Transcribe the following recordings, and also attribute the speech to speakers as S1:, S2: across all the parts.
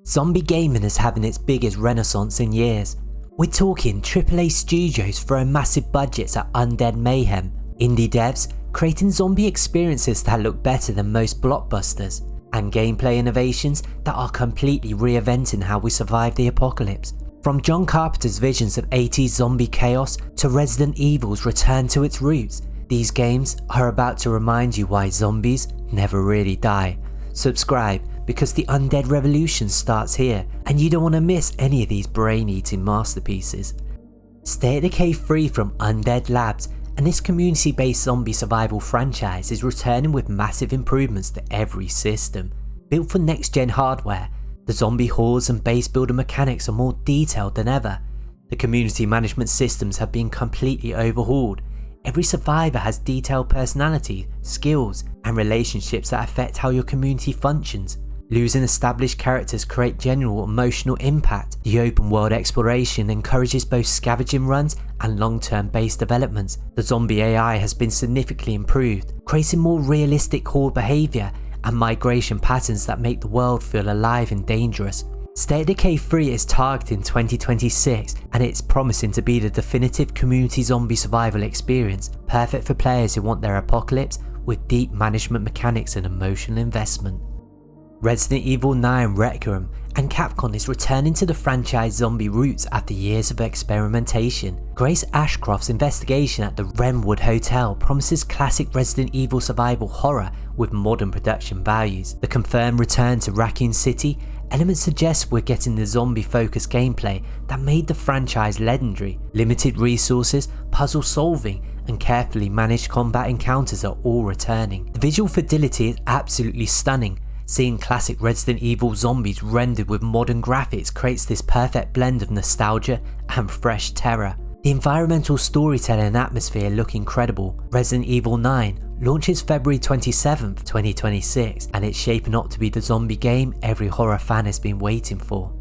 S1: Zombie gaming is having its biggest renaissance in years. We're talking AAA studios throwing massive budgets at undead mayhem, indie devs creating zombie experiences that look better than most blockbusters, and gameplay innovations that are completely reinventing how we survive the apocalypse. From John Carpenter's visions of 80s zombie chaos to Resident Evil's return to its roots, these games are about to remind you why zombies never really die. Subscribe, because the undead revolution starts here, and you don't want to miss any of these brain-eating masterpieces. Stay at Decay free from Undead Labs, and this community-based zombie survival franchise is returning with massive improvements to every system. Built for next-gen hardware, the zombie hordes and base builder mechanics are more detailed than ever. The community management systems have been completely overhauled. Every survivor has detailed personality, skills, and relationships that affect how your community functions. Losing established characters create general emotional impact. The open world exploration encourages both scavenging runs and long-term base developments. The zombie AI has been significantly improved, creating more realistic horde behaviour and migration patterns that make the world feel alive and dangerous. State of Decay 3 is targeting 2026, and it's promising to be the definitive community zombie survival experience, perfect for players who want their apocalypse with deep management mechanics and emotional investment. Resident Evil 9 Requiem and Capcom is returning to the franchise zombie roots after years of experimentation. Grace Ashcroft's investigation at the Wrenwood Hotel promises classic Resident Evil survival horror with modern production values. The confirmed return to Raccoon City elements suggest we're getting the zombie-focused gameplay that made the franchise legendary. Limited resources, puzzle solving, and carefully managed combat encounters are all returning. The visual fidelity is absolutely stunning. Seeing classic Resident Evil zombies rendered with modern graphics creates this perfect blend of nostalgia and fresh terror. The environmental storytelling and atmosphere look incredible. Resident Evil 9 launches February 27th, 2026, and it's shaping up to be the zombie game every horror fan has been waiting for.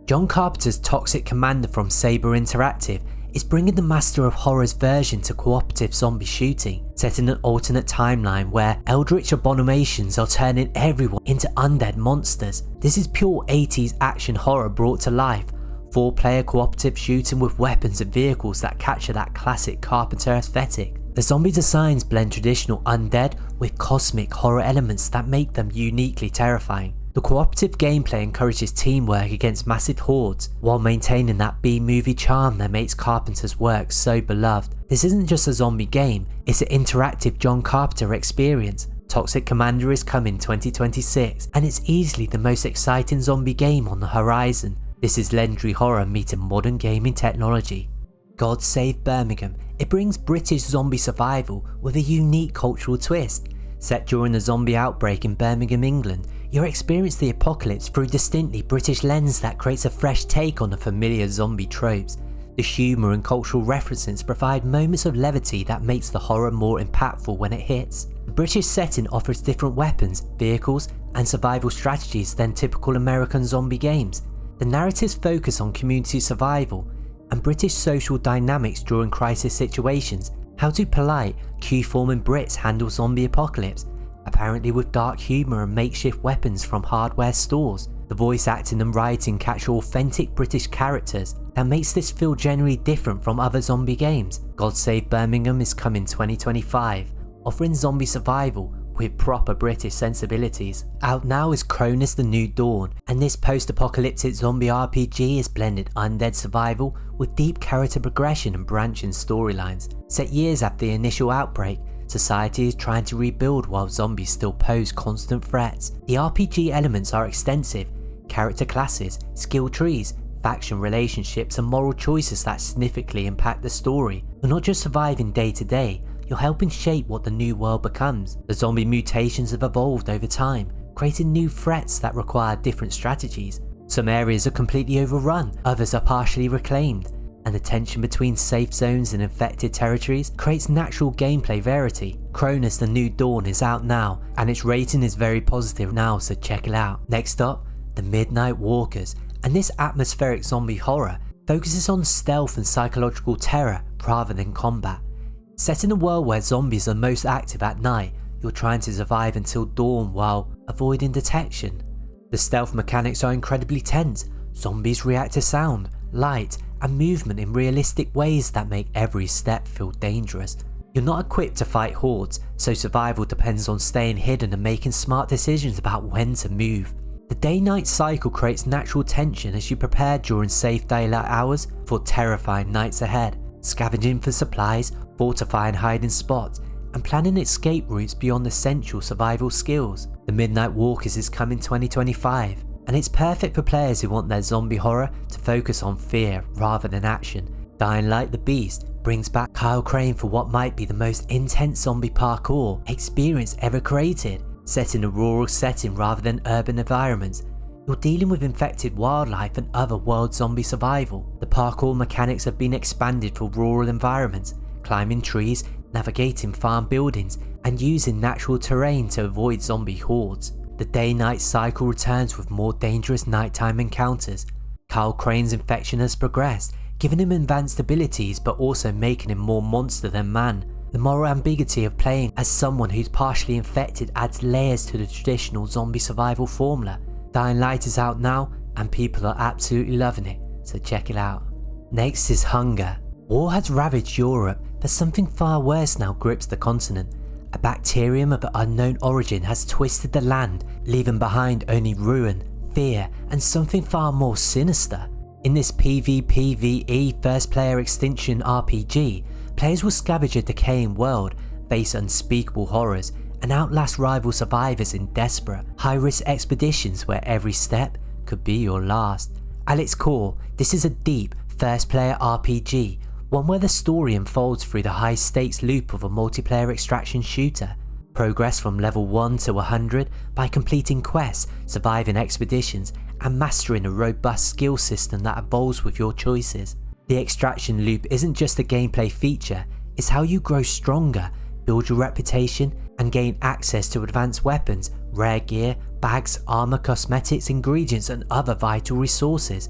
S1: John Carpenter's Toxic Commando from Saber Interactive is bringing the Master of Horror's version to cooperative zombie shooting, set in an alternate timeline where eldritch abominations are turning everyone into undead monsters. This is pure 80s action horror brought to life, 4-player cooperative shooting with weapons and vehicles that capture that classic Carpenter aesthetic. The zombie designs blend traditional undead with cosmic horror elements that make them uniquely terrifying. The cooperative gameplay encourages teamwork against massive hordes, while maintaining that B-movie charm that makes Carpenter's work so beloved. This isn't just a zombie game, it's an interactive John Carpenter experience. Toxic Commando is coming 2026, and it's easily the most exciting zombie game on the horizon. This is legendary horror meeting modern gaming technology. God Save Birmingham, it brings British zombie survival with a unique cultural twist. Set during the zombie outbreak in Birmingham, England, you'll experience the apocalypse through a distinctly British lens that creates a fresh take on the familiar zombie tropes. The humour and cultural references provide moments of levity that makes the horror more impactful when it hits. The British setting offers different weapons, vehicles, and survival strategies than typical American zombie games. The narratives focus on community survival and British social dynamics during crisis situations. How do polite, Q-forming Brits handle zombie apocalypse? Apparently with dark humour and makeshift weapons from hardware stores. The voice acting and writing capture authentic British characters that makes this feel generally different from other zombie games. God Save Birmingham is coming 2025, offering zombie survival with proper British sensibilities. Out now is Cronos: The New Dawn, and this post-apocalyptic zombie RPG has blended undead survival with deep character progression and branching storylines. Set years after the initial outbreak, society is trying to rebuild while zombies still pose constant threats. The RPG elements are extensive: character classes, skill trees, faction relationships, and moral choices that significantly impact the story. You're not just surviving day to day, you're helping shape what the new world becomes. The zombie mutations have evolved over time, creating new threats that require different strategies. Some areas are completely overrun, others are partially reclaimed, and the tension between safe zones and infected territories creates natural gameplay variety. Cronos: The New Dawn is out now, and its rating is very positive now, so check it out. Next up, The Midnight Walkers, and this atmospheric zombie horror focuses on stealth and psychological terror rather than combat. Set in a world where zombies are most active at night, you're trying to survive until dawn while avoiding detection. The stealth mechanics are incredibly tense. Zombies react to sound, light, and movement in realistic ways that make every step feel dangerous. You're not equipped to fight hordes, so survival depends on staying hidden and making smart decisions about when to move. The day-night cycle creates natural tension as you prepare during safe daylight hours for terrifying nights ahead, scavenging for supplies, fortifying hiding spots, and planning escape routes beyond essential survival skills. The Midnight Walkers is coming 2025, and it's perfect for players who want their zombie horror to focus on fear rather than action. Dying Light the Beast brings back Kyle Crane for what might be the most intense zombie parkour experience ever created. Set in a rural setting rather than urban environments, you're dealing with infected wildlife and other world zombie survival. The parkour mechanics have been expanded for rural environments, climbing trees, navigating farm buildings, and using natural terrain to avoid zombie hordes. The day-night cycle returns with more dangerous nighttime encounters. Kyle Crane's infection has progressed, giving him advanced abilities but also making him more monster than man. The moral ambiguity of playing as someone who's partially infected adds layers to the traditional zombie survival formula. Dying Light is out now and people are absolutely loving it, so check it out. Next is Hunger. War has ravaged Europe, but something far worse now grips the continent. A bacterium of unknown origin has twisted the land, leaving behind only ruin, fear, and something far more sinister. In this PvPvE first-player extinction RPG, players will scavenge a decaying world, face unspeakable horrors, and outlast rival survivors in desperate, high-risk expeditions where every step could be your last. At its core, this is a deep, first-player RPG, one where the story unfolds through the high-stakes loop of a multiplayer extraction shooter. Progress from level 1 to 100 by completing quests, surviving expeditions, and mastering a robust skill system that evolves with your choices. The extraction loop isn't just a gameplay feature, it's how you grow stronger, build your reputation, and gain access to advanced weapons, rare gear, bags, armor, cosmetics, ingredients, and other vital resources.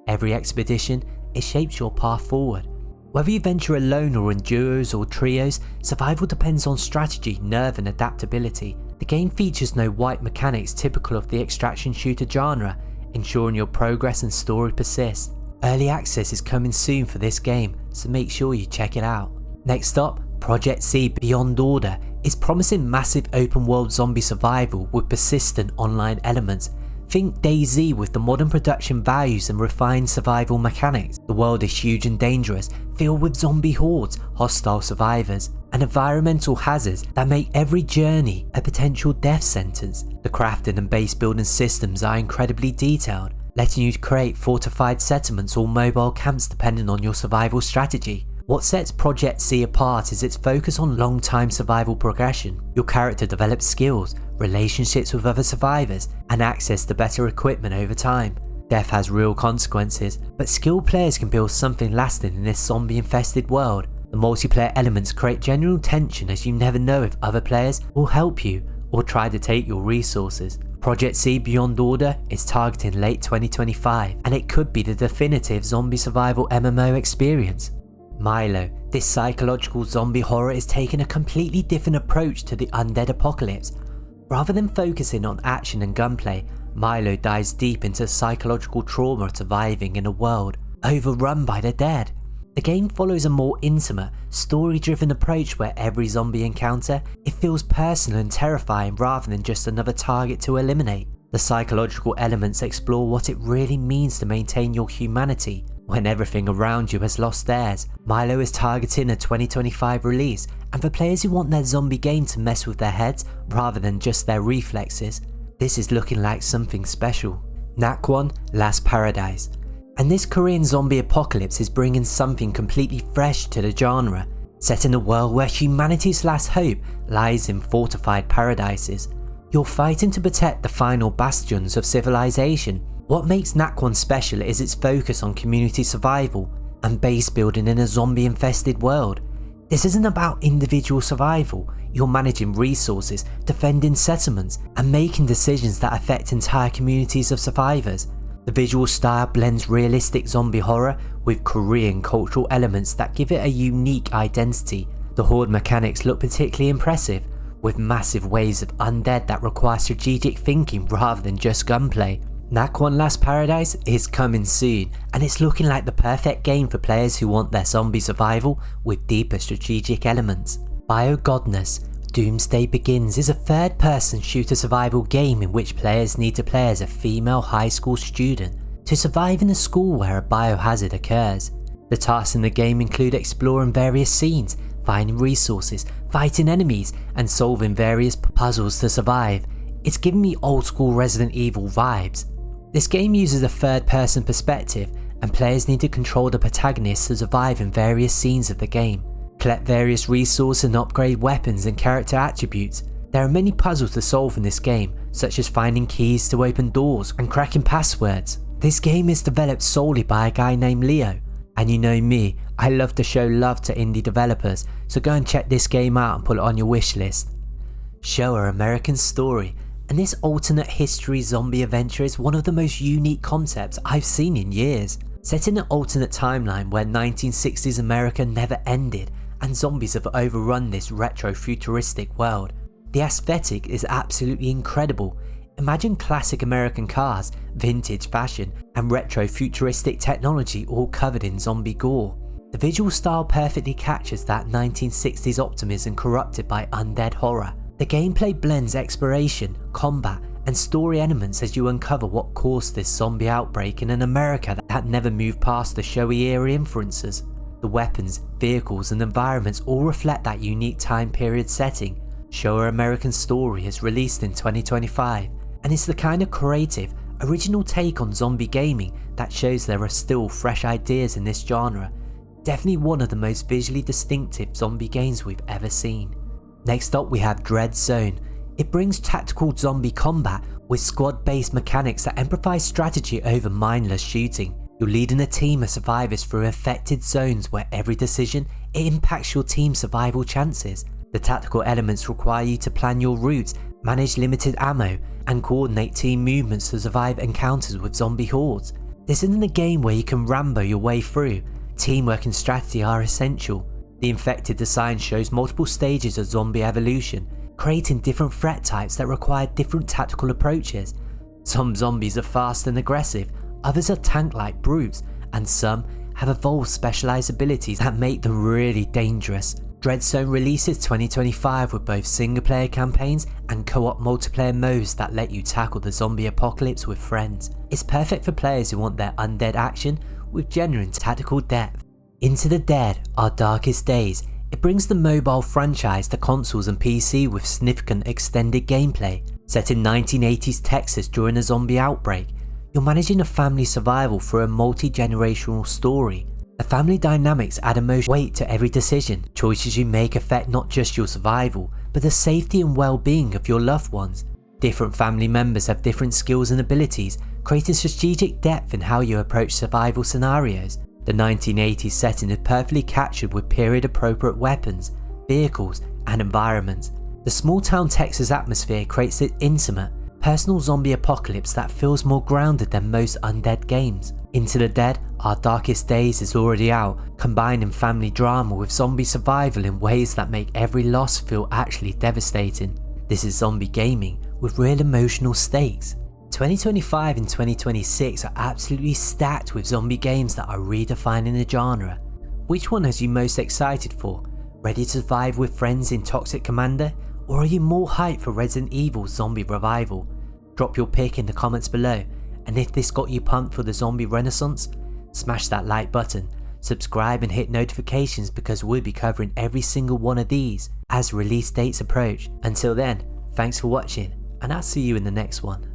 S1: Every expedition, it shapes your path forward. Whether you venture alone or in duos or trios, survival depends on strategy, nerve, and adaptability. The game features no wipe mechanics typical of the extraction shooter genre, ensuring your progress and story persist. Early access is coming soon for this game, so make sure you check it out. Next up, Projekt Z Beyond Order is promising massive open world zombie survival with persistent online elements. Think DayZ with the modern production values and refined survival mechanics. The world is huge and dangerous, filled with zombie hordes, hostile survivors, and environmental hazards that make every journey a potential death sentence. The crafting and base building systems are incredibly detailed, letting you create fortified settlements or mobile camps depending on your survival strategy. What sets Projekt Z apart is its focus on long-time survival progression. Your character develops skills, relationships with other survivors, and access to better equipment over time. Death has real consequences, but skilled players can build something lasting in this zombie-infested world. The multiplayer elements create general tension as you never know if other players will help you or try to take your resources. Projekt Z Beyond Order is targeting late 2025, and it could be the definitive zombie survival MMO experience. Milo, this psychological zombie horror is taking a completely different approach to the undead apocalypse. Rather than focusing on action and gunplay, Milo dives deep into psychological trauma of surviving in a world overrun by the dead. The game follows a more intimate, story-driven approach where every zombie encounter, it feels personal and terrifying rather than just another target to eliminate. The psychological elements explore what it really means to maintain your humanity when everything around you has lost theirs. Milo is targeting a 2025 release, and for players who want their zombie game to mess with their heads rather than just their reflexes, this is looking like something special. NAKWON Last Paradise. And this Korean zombie apocalypse is bringing something completely fresh to the genre, set in a world where humanity's last hope lies in fortified paradises. You're fighting to protect the final bastions of civilization. What makes NAKWON special is its focus on community survival and base building in a zombie-infested world. This isn't about individual survival, you're managing resources, defending settlements, and making decisions that affect entire communities of survivors. The visual style blends realistic zombie horror with Korean cultural elements that give it a unique identity. The horde mechanics look particularly impressive, with massive waves of undead that require strategic thinking rather than just gunplay. NAKWON Last Paradise is coming soon, and it's looking like the perfect game for players who want their zombie survival with deeper strategic elements. Biogodness Doomsday Begins is a third-person shooter survival game in which players need to play as a female high school student to survive in a school where a biohazard occurs. The tasks in the game include exploring various scenes, finding resources, fighting enemies, and solving various puzzles to survive. It's giving me old school Resident Evil vibes. This game uses a third-person perspective, and players need to control the protagonist to survive in various scenes of the game. Collect various resources and upgrade weapons and character attributes. There are many puzzles to solve in this game, such as finding keys to open doors and cracking passwords. This game is developed solely by a guy named Leo, and you know me, I love to show love to indie developers, so go and check this game out and put it on your wish list. Showa American Story, and this alternate history zombie adventure is one of the most unique concepts I've seen in years. Set in an alternate timeline where 1960s America never ended and zombies have overrun this retro futuristic world. The aesthetic is absolutely incredible. Imagine classic American cars, vintage fashion, and retro futuristic technology all covered in zombie gore. The visual style perfectly captures that 1960s optimism corrupted by undead horror. The gameplay blends exploration, combat, and story elements as you uncover what caused this zombie outbreak in an America that never moved past the Showa era influences. The weapons, vehicles, and environments all reflect that unique time period setting. Showa American Story is released in 2025, and it's the kind of creative, original take on zombie gaming that shows there are still fresh ideas in this genre. Definitely one of the most visually distinctive zombie games we've ever seen. Next up we have DREADZONE. It brings tactical zombie combat with squad-based mechanics that amplify strategy over mindless shooting. You're leading a team of survivors through affected zones where every decision impacts your team's survival chances. The tactical elements require you to plan your routes, manage limited ammo, and coordinate team movements to survive encounters with zombie hordes. This isn't a game where you can Rambo your way through. Teamwork and strategy are essential. The infected design shows multiple stages of zombie evolution, creating different threat types that require different tactical approaches. Some zombies are fast and aggressive, others are tank-like brutes, and some have evolved specialized abilities that make them really dangerous. DREADZONE releases 2025 with both single-player campaigns and co-op multiplayer modes that let you tackle the zombie apocalypse with friends. It's perfect for players who want their undead action with genuine tactical depth. Into the Dead, Our Darkest Days. It brings the mobile franchise to consoles and PC with significant extended gameplay. Set in 1980s Texas during a zombie outbreak, you're managing a family survival through a multi-generational story. The family dynamics add emotional weight to every decision. Choices you make affect not just your survival, but the safety and well-being of your loved ones. Different family members have different skills and abilities, creating strategic depth in how you approach survival scenarios. The 1980s setting is perfectly captured with period-appropriate weapons, vehicles, and environments. The small-town Texas atmosphere creates an intimate, personal zombie apocalypse that feels more grounded than most undead games. Into the Dead, Our Darkest Days is already out, combining family drama with zombie survival in ways that make every loss feel actually devastating. This is zombie gaming with real emotional stakes. 2025 and 2026 are absolutely stacked with zombie games that are redefining the genre. Which one has you most excited for? Ready to survive with friends in Toxic Commando? Or are you more hyped for Resident Evil Zombie Revival? Drop your pick in the comments below, and if this got you pumped for the zombie renaissance, smash that like button, subscribe and hit notifications because we'll be covering every single one of these as release dates approach. Until then, thanks for watching, and I'll see you in the next one.